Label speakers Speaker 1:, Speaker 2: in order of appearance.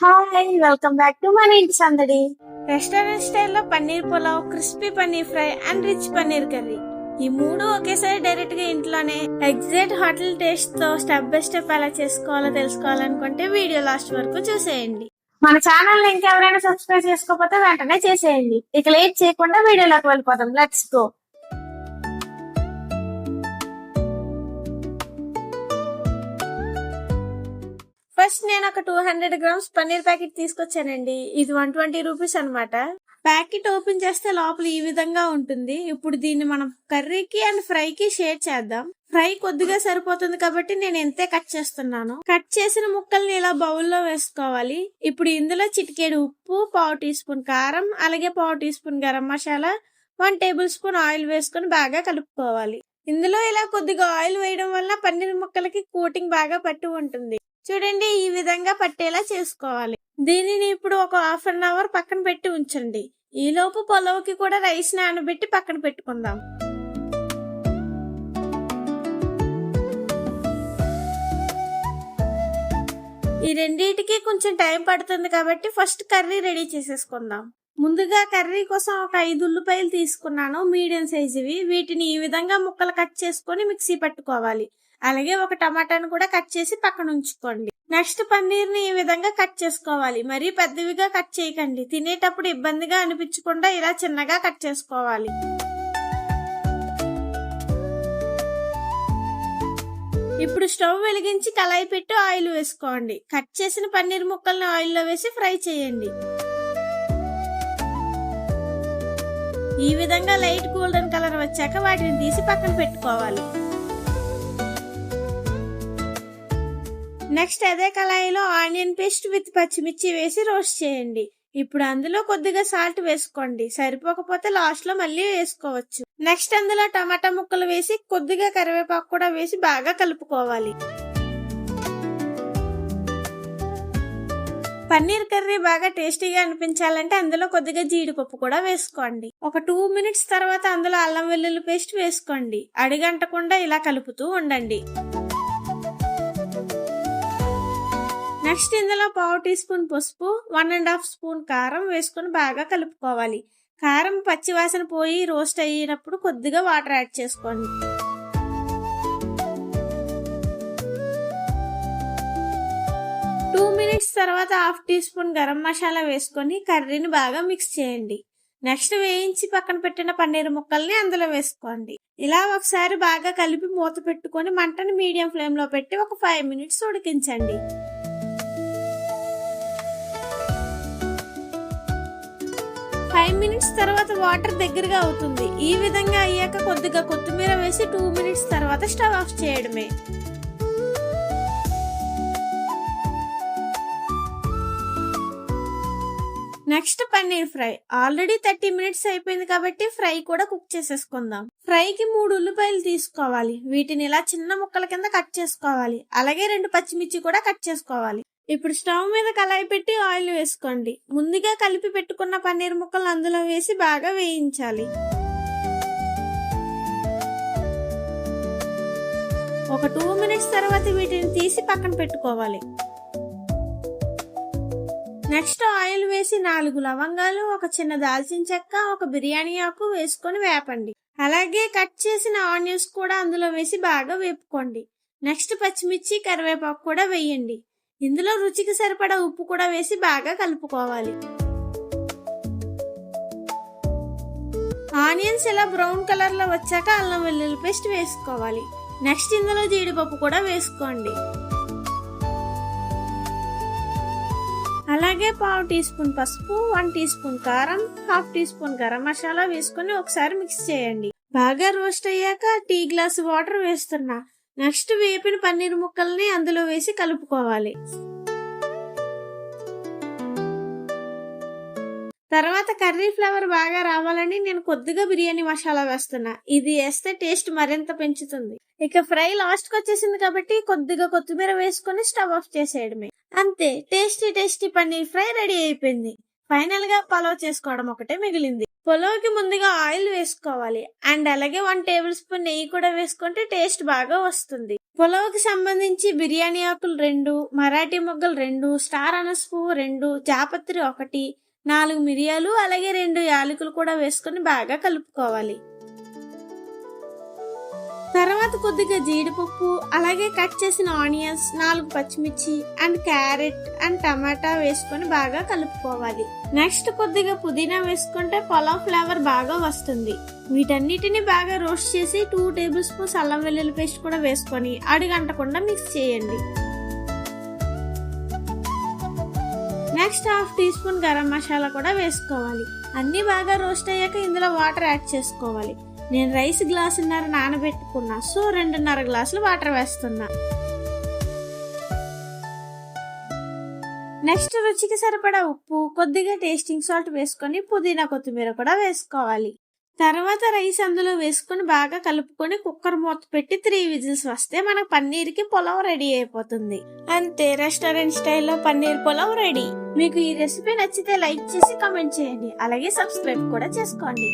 Speaker 1: Hi welcome back to మన ఇంటి సందడి.
Speaker 2: రెస్టారెంట్ స్టైల్లో paneer pulao, crispy paneer fry and rich paneer curry, ఈ మూడు ఒకేసారి డైరెక్ట్ గా ఇంట్లోనే ఎగ్జాక్ట్ హోటల్ టేస్ట్ తో స్టెప్ బై స్టెప్ ఎలా చేసుకోవాలో తెలుసుకోవాలనుకుంటే వీడియో లాస్ట్ వరకు చూసేయండి.
Speaker 1: మన ఛానల్ ని ఇంకెవరైనా సబ్స్క్రైబ్ చేసుకోకపోతే వెంటనే చేసేయండి. ఇక లేట్ చేయకుండా వీడియోలోకి వెళ్ళిపోతాం. Let's go.
Speaker 2: ఫస్ట్ నేను ఒక 200 గ్రామ్స్ పన్నీర్ ప్యాకెట్ తీసుకొచ్చానండి. ఇది 120 రూపీస్ అనమాట. ప్యాకెట్ ఓపెన్ చేస్తే లోపల ఈ విధంగా ఉంటుంది. ఇప్పుడు దీన్ని మనం కర్రీకి అండ్ ఫ్రైకి షేర్ చేద్దాం. ఫ్రై కొద్దిగా సరిపోతుంది కాబట్టి నేను ఎంతే కట్ చేస్తున్నాను. కట్ చేసిన ముక్కల్ని ఇలా బౌల్లో వేసుకోవాలి. ఇప్పుడు ఇందులో చిటికెడు ఉప్పు, పావు టీ స్పూన్ కారం, అలాగే పావు teaspoon garam masala, 1 tablespoon oil వేసుకుని బాగా కలుపుకోవాలి. ఇందులో ఇలా కొద్దిగా ఆయిల్ వేయడం వల్ల పన్నీర్ ముక్కలకి కోటింగ్ బాగా పట్టి ఉంటుంది. చూడండి, ఈ విధంగా పట్టేలా చేసుకోవాలి. దీనిని ఇప్పుడు ఒక హాఫ్ అన్ అవర్ పక్కన పెట్టి ఉంచండి. ఈలోపు పులావ్కి కూడా రైస్ నానబెట్టి పక్కన పెట్టుకుందాం. ఈ రెండింటికి కొంచెం టైం పడుతుంది కాబట్టి ఫస్ట్ కర్రీ రెడీ చేసేసుకుందాం. ముందుగా కర్రీ కోసం ఒక 5 ఉల్లిపాయలు తీసుకున్నాను, మీడియం సైజువి. వీటిని ఈ విధంగా ముక్కలు కట్ చేసుకొని మిక్సీ పట్టుకోవాలి. అలాగే ఒక టమాటాను కూడా కట్ చేసి పక్కన ఉంచుకోండి. నెక్స్ట్ పన్నీర్ ని ఈ విధంగా కట్ చేసుకోవాలి. మరీ పెద్దవిగా కట్ చేయకండి. తినేటప్పుడు ఇబ్బందిగా అనిపించకుండా ఇలా చిన్నగా కట్ చేసుకోవాలి. ఇప్పుడు స్టవ్ వెలిగించి కళాయి పెట్టి ఆయిల్ వేసుకోండి. కట్ చేసిన పన్నీర్ ముక్కల్ని ఆయిల్లో వేసి ఫ్రై చేయండి. ఈ విధంగా లైట్ గోల్డెన్ కలర్ వచ్చాక వాటిని తీసి పక్కన పెట్టుకోవాలి. నెక్స్ట్ అదే కళాయిలో ఆనియన్ పేస్ట్ విత్ పచ్చిమిర్చి వేసి రోస్ట్ చేయండి. ఇప్పుడు అందులో కొద్దిగా సాల్ట్ వేసుకోండి. సరిపోకపోతే లాస్ట్ లో మళ్ళీ వేసుకోవచ్చు. నెక్స్ట్ అందులో టమాటా ముక్కలు వేసి కొద్దిగా కరివేపాకు కూడా వేసి బాగా కలుపుకోవాలి. పన్నీర్ కర్రీ బాగా టేస్టీగా అనిపించాలంటే అందులో కొద్దిగా జీడిపప్పు కూడా వేసుకోండి. ఒక 2 మినిట్స్ తర్వాత అందులో అల్లం వెల్లుల్లి పేస్ట్ వేసుకోండి. అడిగంటకుండా ఇలా కలుపుతూ ఉండండి. నెక్స్ట్ ఇందులో పావు టీ స్పూన్ పసుపు, 1.5 స్పూన్ కారం వేసుకుని బాగా కలుపుకోవాలి. కారం పచ్చివాసన పోయి రోస్ట్ అయ్యేటప్పుడు కొద్దిగా వాటర్ యాడ్ చేసుకోండి. టూ మినిట్స్ తర్వాత 1/2 టీ స్పూన్ గరం మసాలా వేసుకొని కర్రీని బాగా మిక్స్ చేయండి. నెక్స్ట్ వేయించి పక్కన పెట్టిన పన్నీర్ ముక్కల్ని అందులో వేసుకోండి. ఇలా ఒకసారి బాగా కలిపి మూత పెట్టుకొని మంటని మీడియం ఫ్లేమ్ లో పెట్టి ఒక 5 మినిట్స్ ఉడికించండి. 5 మినిట్స్ తర్వాత వాటర్ దగ్గరగా అవుతుంది. ఈ విధంగా అయ్యాక కొద్దిగా కొత్తిమీర వేసి 2 మినిట్స్ తర్వాత స్టవ్ ఆఫ్ చేయడమే. Next paneer fry. Already 30 minutes అయిపోయింది కాబట్టి ఫ్రై కూడా కుక్ చేసేసుకుందాం. ఫ్రైకి 3 ఉల్లిపాయలు తీసుకోవాలి. వీటిని ఇలా చిన్న ముక్కల కింద కట్ చేసుకోవాలి. అలాగే 2 పచ్చిమిర్చి కూడా కట్ చేసుకోవాలి. ఇప్పుడు స్టవ్ మీద కళాయి పెట్టి ఆయిల్ వేసుకోండి. ముందుగా కలిపి పెట్టుకున్న పన్నీర్ ముక్కలు అందులో వేసి బాగా వేయించాలి. ఒక 2 మినిట్స్ తర్వాత వీటిని తీసి పక్కన పెట్టుకోవాలి. నెక్స్ట్ ఆయిల్ వేసి 4 లవంగాలు, ఒక చిన్న దాల్చిన చెక్క, ఒక బిర్యానీ ఆకు వేసుకొని వేపండి. అలాగే కట్ చేసిన ఆనియన్స్ కూడా అందులో వేసి బాగా వేపుకోండి. నెక్స్ట్ పచ్చిమిర్చి, కరివేపాకు కూడా వేయండి. ఇందులో రుచికి సరిపడా ఉప్పు కూడా వేసి బాగా కలుపుకోవాలి. ఆనియన్స్ ఇలా బ్రౌన్ కలర్ లో వచ్చాక అల్లం వెల్లుల్లి పేస్ట్ వేసుకోవాలి. నెక్స్ట్ ఇందులో జీడిపప్పు కూడా వేసుకోండి. అలాగే పావు టీ స్పూన్ పసుపు, 1 టీ స్పూన్ కారం, 1/2 టీ స్పూన్ గరం మసాలా వేసుకుని ఒకసారి మిక్స్ చేయండి. బాగా రోస్ట్ అయ్యాక టీ గ్లాస్ వాటర్ వేస్తున్నా. నెక్స్ట్ వేపిన పన్నీర్ ముక్కల్ని అందులో వేసి కలుపుకోవాలి. తర్వాత కర్రీ ఫ్లేవర్ బాగా రావాలని నేను కొద్దిగా బిర్యానీ మసాలా వేస్తున్నా. ఇది వేస్తే టేస్ట్ మరింత పెంచుతుంది. ఇక ఫ్రై లాస్ట్ కి వచ్చేసింది కాబట్టి కొద్దిగా కొత్తిమీర వేసుకుని స్టవ్ ఆఫ్ చేసేయడమే. అంతే, tasty tasty paneer fry ready అయిపోయింది. ఫైనల్ గా పలావ్ చేసుకోవడం ఒకటే మిగిలింది. పులావ్కి ముందుగా ఆయిల్ వేసుకోవాలి అండ్ అలాగే 1 టేబుల్ స్పూన్ నెయ్యి కూడా వేసుకుంటే టేస్ట్ బాగా వస్తుంది. పులావ్కి సంబంధించి బిర్యానీ ఆకులు 2, మరాఠీ మొగ్గలు 2, స్టార్ అనస్ పువ్వు 2, జాపత్రి 1, 4 మిరియాలు అలాగే 2 యాలకులు కూడా వేసుకుని బాగా కలుపుకోవాలి. తర్వాత కొద్దిగా జీడిపప్పు అలాగే కట్ చేసిన ఆనియన్స్, 4 పచ్చిమిర్చి అండ్ క్యారెట్ అండ్ టమాటా వేసుకొని బాగా కలుపుకోవాలి. నెక్స్ట్ కొద్దిగా పుదీనా వేసుకుంటే పులావ్ ఫ్లేవర్ బాగా వస్తుంది. వీటన్నిటిని బాగా రోస్ట్ చేసి 2 టేబుల్ స్పూన్స్ అల్లం వెల్లుల్లి పేస్ట్ కూడా వేసుకొని అడుగంటకుండా మిక్స్ చేయండి. Next 1/2 teaspoon garam masala కూడా వేసుకోవాలి. అన్ని బాగా రోస్ట్ అయ్యాక ఇందులో వాటర్ యాడ్ చేసుకోవాలి. నేను రైస్ గ్లాసున్నర నానబెట్టుకున్నా, సో 2.5 గ్లాసులు వాటర్ వేస్తున్నా. నెక్స్ట్ రుచికి సరిపడా ఉప్పు, కొద్దిగా టేస్టింగ్ సాల్ట్ వేసుకొని పుదీనా కొత్తిమీర కూడా వేసుకోవాలి. తర్వాత రైస్ అందులో వేసుకొని బాగా కలుపుకొని కుక్కర్ మూత పెట్టి 3 విజిల్స్ వస్తే మన పన్నీర్కి పులావ్ రెడీ అయిపోతుంది. అంతే, రెస్టారెంట్ స్టైల్లో పన్నీర్ పులావ్ రెడీ. మీకు ఈ రెసిపీ నచ్చితే లైక్ చేసి కామెంట్ చేయండి, అలాగే సబ్స్క్రైబ్ కూడా చేసుకోండి.